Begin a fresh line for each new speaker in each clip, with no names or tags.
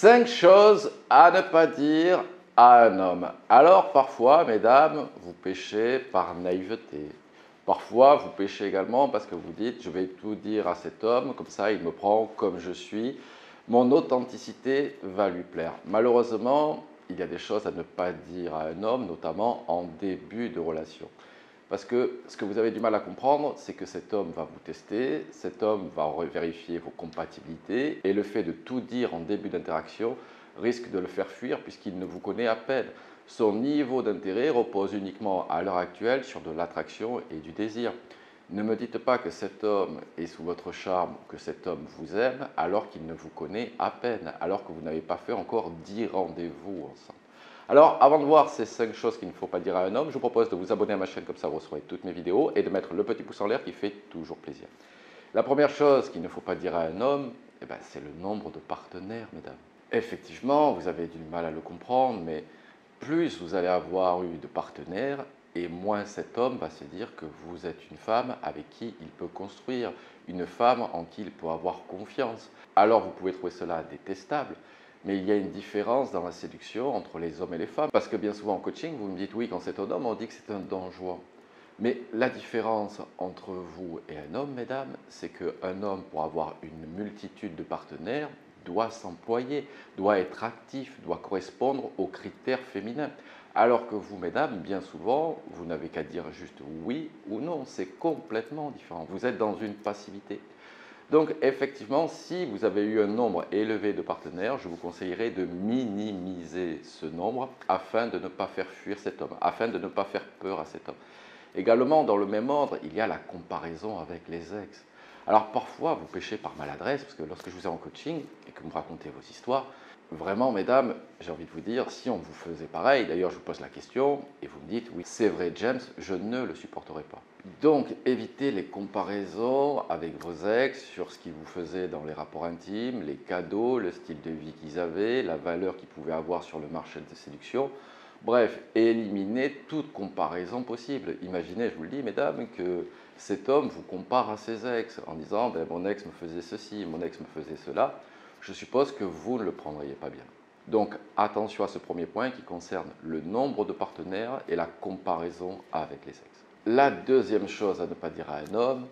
5 choses à ne pas dire à un homme. Alors parfois, mesdames, vous péchez par naïveté. Parfois, vous péchez également parce que vous dites, je vais tout dire à cet homme, comme ça il me prend comme je suis. Mon authenticité va lui plaire. Malheureusement, il y a des choses à ne pas dire à un homme, notamment en début de relation. Parce que ce que vous avez du mal à comprendre, c'est que cet homme va vous tester, cet homme va vérifier vos compatibilités, et le fait de tout dire en début d'interaction risque de le faire fuir puisqu'il ne vous connaît à peine. Son niveau d'intérêt repose uniquement à l'heure actuelle sur de l'attraction et du désir. Ne me dites pas que cet homme est sous votre charme ou que cet homme vous aime alors qu'il ne vous connaît à peine, alors que vous n'avez pas fait encore 10 rendez-vous ensemble. Alors, avant de voir ces 5 choses qu'il ne faut pas dire à un homme, je vous propose de vous abonner à ma chaîne, comme ça vous recevrez toutes mes vidéos, et de mettre le petit pouce en l'air qui fait toujours plaisir. La première chose qu'il ne faut pas dire à un homme, c'est le nombre de partenaires, mesdames. Effectivement, vous avez du mal à le comprendre, mais plus vous allez avoir eu de partenaires, et moins cet homme va se dire que vous êtes une femme avec qui il peut construire, une femme en qui il peut avoir confiance. Alors vous pouvez trouver cela détestable, mais il y a une différence dans la séduction entre les hommes et les femmes. Parce que bien souvent en coaching, vous me dites oui, quand c'est un homme, on dit que c'est un don juan. Mais la différence entre vous et un homme, mesdames, c'est qu'un homme, pour avoir une multitude de partenaires, doit s'employer, doit être actif, doit correspondre aux critères féminins. Alors que vous, mesdames, bien souvent, vous n'avez qu'à dire juste oui ou non. C'est complètement différent. Vous êtes dans une passivité. Donc, effectivement, si vous avez eu un nombre élevé de partenaires, je vous conseillerais de minimiser ce nombre afin de ne pas faire fuir cet homme, afin de ne pas faire peur à cet homme. Également, dans le même ordre, il y a la comparaison avec les ex. Alors parfois, vous péchez par maladresse, parce que lorsque je vous ai en coaching et que vous me racontez vos histoires, vraiment, mesdames, j'ai envie de vous dire, si on vous faisait pareil, d'ailleurs je vous pose la question et vous me dites, oui, c'est vrai James, je ne le supporterai pas. Donc évitez les comparaisons avec vos ex sur ce qu'ils vous faisaient dans les rapports intimes, les cadeaux, le style de vie qu'ils avaient, la valeur qu'ils pouvaient avoir sur le marché de séduction. Bref, éliminez toute comparaison possible. Imaginez, je vous le dis, mesdames, que cet homme vous compare à ses ex en disant mon ex me faisait ceci, mon ex me faisait cela. Je suppose que vous ne le prendriez pas bien. Donc attention à ce premier point qui concerne le nombre de partenaires et la comparaison avec les ex. La deuxième chose à ne pas dire à un homme,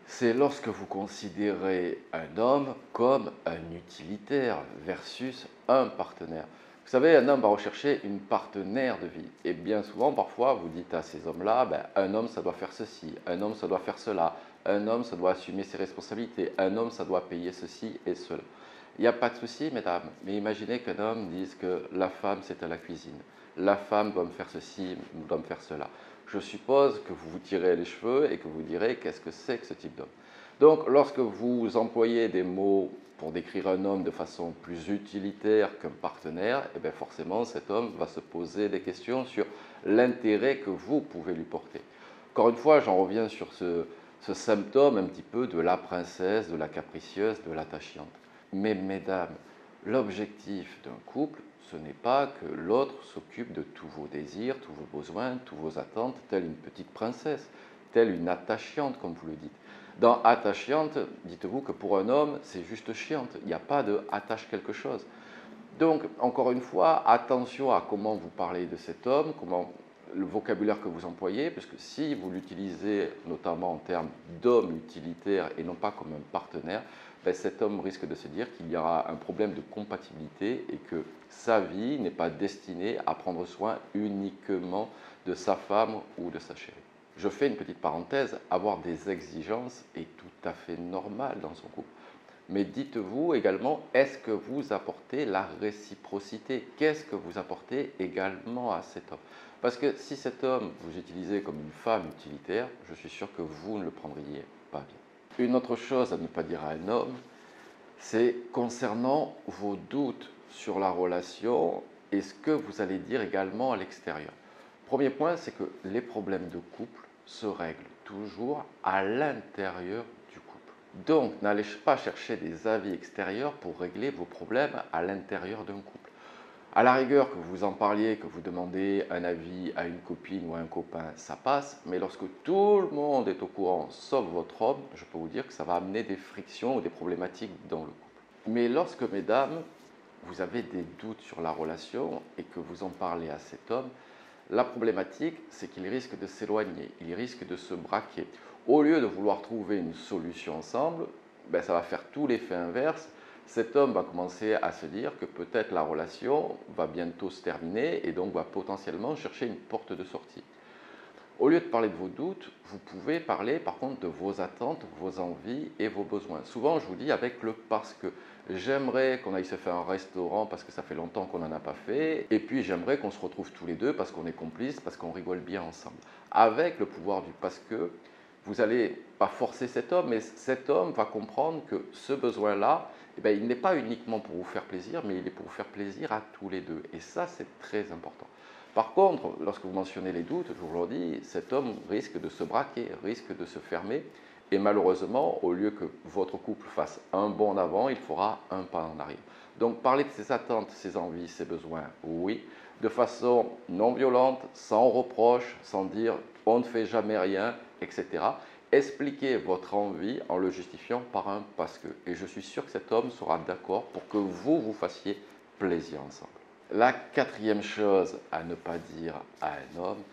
c'est lorsque vous considérez un homme comme un utilitaire versus un partenaire. Vous savez, un homme va rechercher une partenaire de vie. Et bien souvent, parfois, vous dites à ces hommes-là, un homme, ça doit faire ceci, un homme, ça doit faire cela, un homme, ça doit assumer ses responsabilités, un homme, ça doit payer ceci et cela. Il n'y a pas de souci, mesdames, mais imaginez qu'un homme dise que la femme, c'est à la cuisine, la femme doit me faire ceci, doit me faire cela. Je suppose que vous vous tirez les cheveux et que vous direz qu'est-ce que c'est que ce type d'homme. Donc, lorsque vous employez des mots pour décrire un homme de façon plus utilitaire qu'un partenaire, forcément, cet homme va se poser des questions sur l'intérêt que vous pouvez lui porter. Encore une fois, j'en reviens sur ce symptôme un petit peu de la princesse, de la capricieuse, de l'attachante. Mais mesdames, l'objectif d'un couple, ce n'est pas que l'autre s'occupe de tous vos désirs, tous vos besoins, toutes vos attentes, telle une petite princesse, telle une attachante, comme vous le dites. Dans attachante, dites-vous que pour un homme, c'est juste chiante. Il n'y a pas de attache quelque chose. Donc, encore une fois, attention à comment vous parlez de cet homme, le vocabulaire que vous employez, parce que si vous l'utilisez notamment en termes d'homme utilitaire et non pas comme un partenaire, cet homme risque de se dire qu'il y aura un problème de compatibilité et que sa vie n'est pas destinée à prendre soin uniquement de sa femme ou de sa chérie. Je fais une petite parenthèse, avoir des exigences est tout à fait normal dans son couple. Mais dites-vous également, est-ce que vous apportez la réciprocité? Qu'est-ce que vous apportez également à cet homme? Parce que si cet homme vous utilisez comme une femme utilitaire, je suis sûr que vous ne le prendriez pas bien. Une autre chose à ne pas dire à un homme, c'est concernant vos doutes sur la relation et ce que vous allez dire également à l'extérieur. Premier point, c'est que les problèmes de couple se règlent toujours à l'intérieur du couple. Donc, n'allez pas chercher des avis extérieurs pour régler vos problèmes à l'intérieur d'un couple. À la rigueur, que vous en parliez, que vous demandez un avis à une copine ou à un copain, ça passe. Mais lorsque tout le monde est au courant, sauf votre homme, je peux vous dire que ça va amener des frictions ou des problématiques dans le couple. Mais lorsque, mesdames, vous avez des doutes sur la relation et que vous en parlez à cet homme, la problématique, c'est qu'il risque de s'éloigner, il risque de se braquer. Au lieu de vouloir trouver une solution ensemble, ben, ça va faire tout l'effet inverse. Cet homme va commencer à se dire que peut-être la relation va bientôt se terminer et donc va potentiellement chercher une porte de sortie. Au lieu de parler de vos doutes, vous pouvez parler par contre de vos attentes, vos envies et vos besoins. Souvent, je vous dis avec le parce que. J'aimerais qu'on aille se faire un restaurant parce que ça fait longtemps qu'on n'en a pas fait. Et puis j'aimerais qu'on se retrouve tous les deux parce qu'on est complices, parce qu'on rigole bien ensemble. Avec le pouvoir du parce que, vous n'allez pas forcer cet homme, mais cet homme va comprendre que ce besoin-là, eh bien, il n'est pas uniquement pour vous faire plaisir, mais il est pour vous faire plaisir à tous les deux. Et ça, c'est très important. Par contre, lorsque vous mentionnez les doutes, je vous le dis, cet homme risque de se braquer, risque de se fermer. Et malheureusement, au lieu que votre couple fasse un bond en avant, il fera un pas en arrière. Donc, parler de ses attentes, ses envies, ses besoins, oui, de façon non violente, sans reproche, sans dire on ne fait jamais rien, etc. Expliquez votre envie en le justifiant par un parce que. Et je suis sûr que cet homme sera d'accord pour que vous vous fassiez plaisir ensemble. La quatrième chose à ne pas dire à un homme,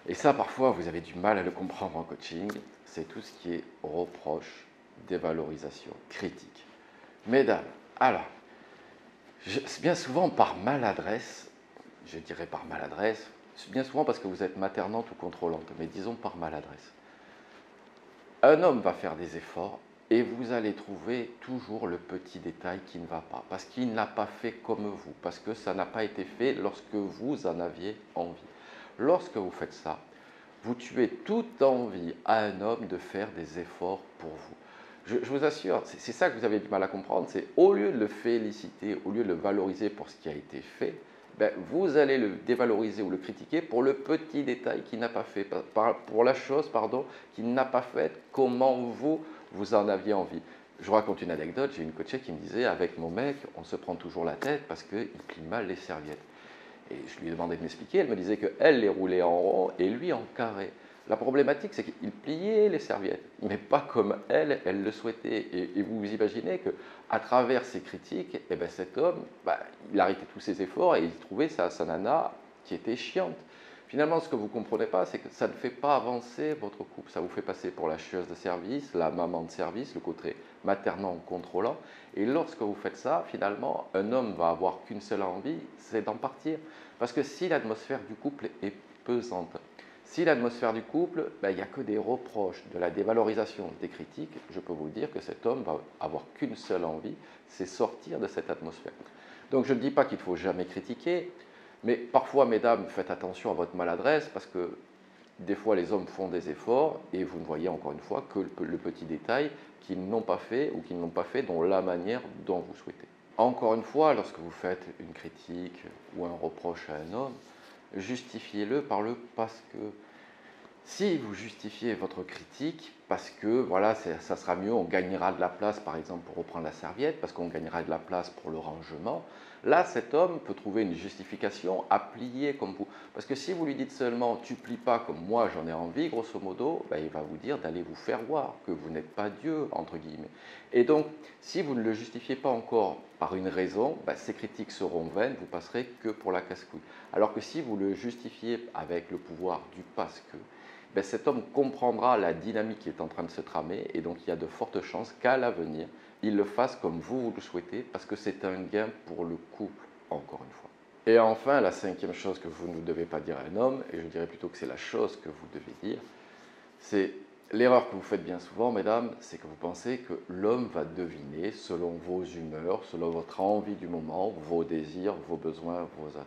et ça parfois vous avez du mal à le comprendre en coaching, c'est tout ce qui est reproche, dévalorisation, critique. Mesdames, alors, bien souvent par maladresse, je dirais par maladresse, bien souvent parce que vous êtes maternante ou contrôlante, mais disons par maladresse. Un homme va faire des efforts et vous allez trouver toujours le petit détail qui ne va pas, parce qu'il n'a pas fait comme vous, parce que ça n'a pas été fait lorsque vous en aviez envie. Lorsque vous faites ça, vous tuez toute envie à un homme de faire des efforts pour vous. Je vous assure, c'est ça que vous avez du mal à comprendre, c'est au lieu de le féliciter, au lieu de le valoriser pour ce qui a été fait, ben, vous allez le dévaloriser ou le critiquer pour le petit détail qu'il n'a pas fait, pour la chose qu'il n'a pas faite, comment vous en aviez envie. Je vous raconte une anecdote, j'ai une coachée qui me disait, avec mon mec, on se prend toujours la tête parce qu'il plie mal les serviettes. Et je lui ai demandé de m'expliquer, elle me disait qu'elle les roulait en rond et lui en carré. La problématique, c'est qu'il pliait les serviettes, mais pas comme elle le souhaitait. Et vous vous imaginez qu'à travers ces critiques, eh ben cet homme, il arrêtait tous ses efforts et il trouvait sa nana qui était chiante. Finalement, ce que vous ne comprenez pas, c'est que ça ne fait pas avancer votre couple. Ça vous fait passer pour la chieuse de service, la maman de service, le côté maternant contrôlant. Et lorsque vous faites ça, finalement, un homme va avoir qu'une seule envie, c'est d'en partir. Parce que si l'atmosphère du couple est pesante, si l'atmosphère du couple, il n'y a que des reproches, de la dévalorisation, des critiques, je peux vous dire que cet homme va avoir qu'une seule envie, c'est sortir de cette atmosphère. Donc je ne dis pas qu'il ne faut jamais critiquer, mais parfois, mesdames, faites attention à votre maladresse parce que des fois, les hommes font des efforts et vous ne voyez encore une fois que le petit détail qu'ils n'ont pas fait ou qu'ils n'ont pas fait dans la manière dont vous souhaitez. Encore une fois, lorsque vous faites une critique ou un reproche à un homme, justifiez-le par le parce que. Si vous justifiez votre critique parce que voilà, ça sera mieux, on gagnera de la place par exemple pour reprendre la serviette, parce qu'on gagnera de la place pour le rangement, là cet homme peut trouver une justification à plier comme vous. Parce que si vous lui dites seulement tu plies pas comme moi j'en ai envie, grosso modo, il va vous dire d'aller vous faire voir, que vous n'êtes pas Dieu, entre guillemets. Et donc, si vous ne le justifiez pas encore par une raison, ces critiques seront vaines, vous passerez que pour la casse-couille. Alors que si vous le justifiez avec le pouvoir du parce que, cet homme comprendra la dynamique qui est en train de se tramer et donc il y a de fortes chances qu'à l'avenir, il le fasse comme vous le souhaitez parce que c'est un gain pour le couple, encore une fois. Et enfin, la cinquième chose que vous ne devez pas dire à un homme, et je dirais plutôt que c'est la chose que vous devez dire, c'est l'erreur que vous faites bien souvent, mesdames, c'est que vous pensez que l'homme va deviner selon vos humeurs, selon votre envie du moment, vos désirs, vos besoins, vos attentes.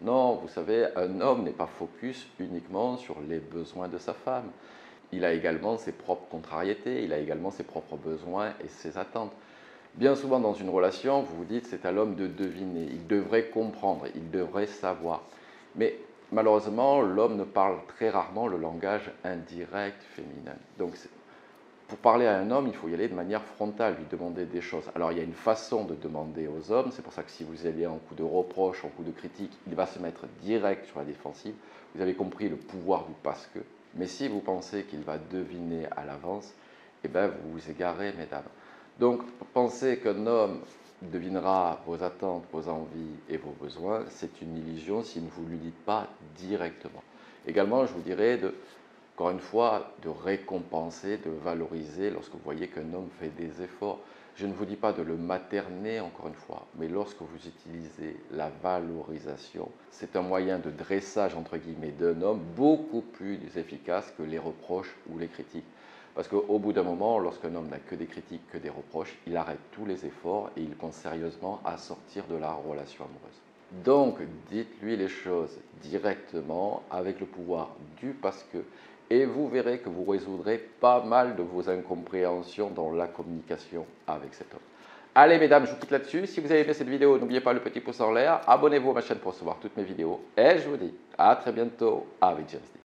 Non, vous savez, un homme n'est pas focus uniquement sur les besoins de sa femme. Il a également ses propres contrariétés, il a également ses propres besoins et ses attentes. Bien souvent dans une relation, vous vous dites c'est à l'homme de deviner, il devrait comprendre, il devrait savoir. Mais malheureusement, l'homme ne parle très rarement le langage indirect féminin. Donc pour parler à un homme, il faut y aller de manière frontale, lui demander des choses. Alors il y a une façon de demander aux hommes, c'est pour ça que si vous allez en coup de reproche, en coup de critique, il va se mettre direct sur la défensive. Vous avez compris le pouvoir du parce que. Mais si vous pensez qu'il va deviner à l'avance, vous vous égarez, mesdames. Donc pensez qu'un homme devinera vos attentes, vos envies et vos besoins, c'est une illusion si vous ne lui dites pas directement. Également, je vous dirais encore une fois, de récompenser, de valoriser lorsque vous voyez qu'un homme fait des efforts. Je ne vous dis pas de le materner, encore une fois, mais lorsque vous utilisez la valorisation, c'est un moyen de dressage, entre guillemets, d'un homme beaucoup plus efficace que les reproches ou les critiques. Parce qu'au bout d'un moment, lorsqu'un homme n'a que des critiques, que des reproches, il arrête tous les efforts et il pense sérieusement à sortir de la relation amoureuse. Donc, dites-lui les choses directement avec le pouvoir du parce que et vous verrez que vous résoudrez pas mal de vos incompréhensions dans la communication avec cet homme. Allez mesdames, je vous quitte là-dessus. Si vous avez aimé cette vidéo, n'oubliez pas le petit pouce en l'air. Abonnez-vous à ma chaîne pour recevoir toutes mes vidéos. Et je vous dis à très bientôt avec James.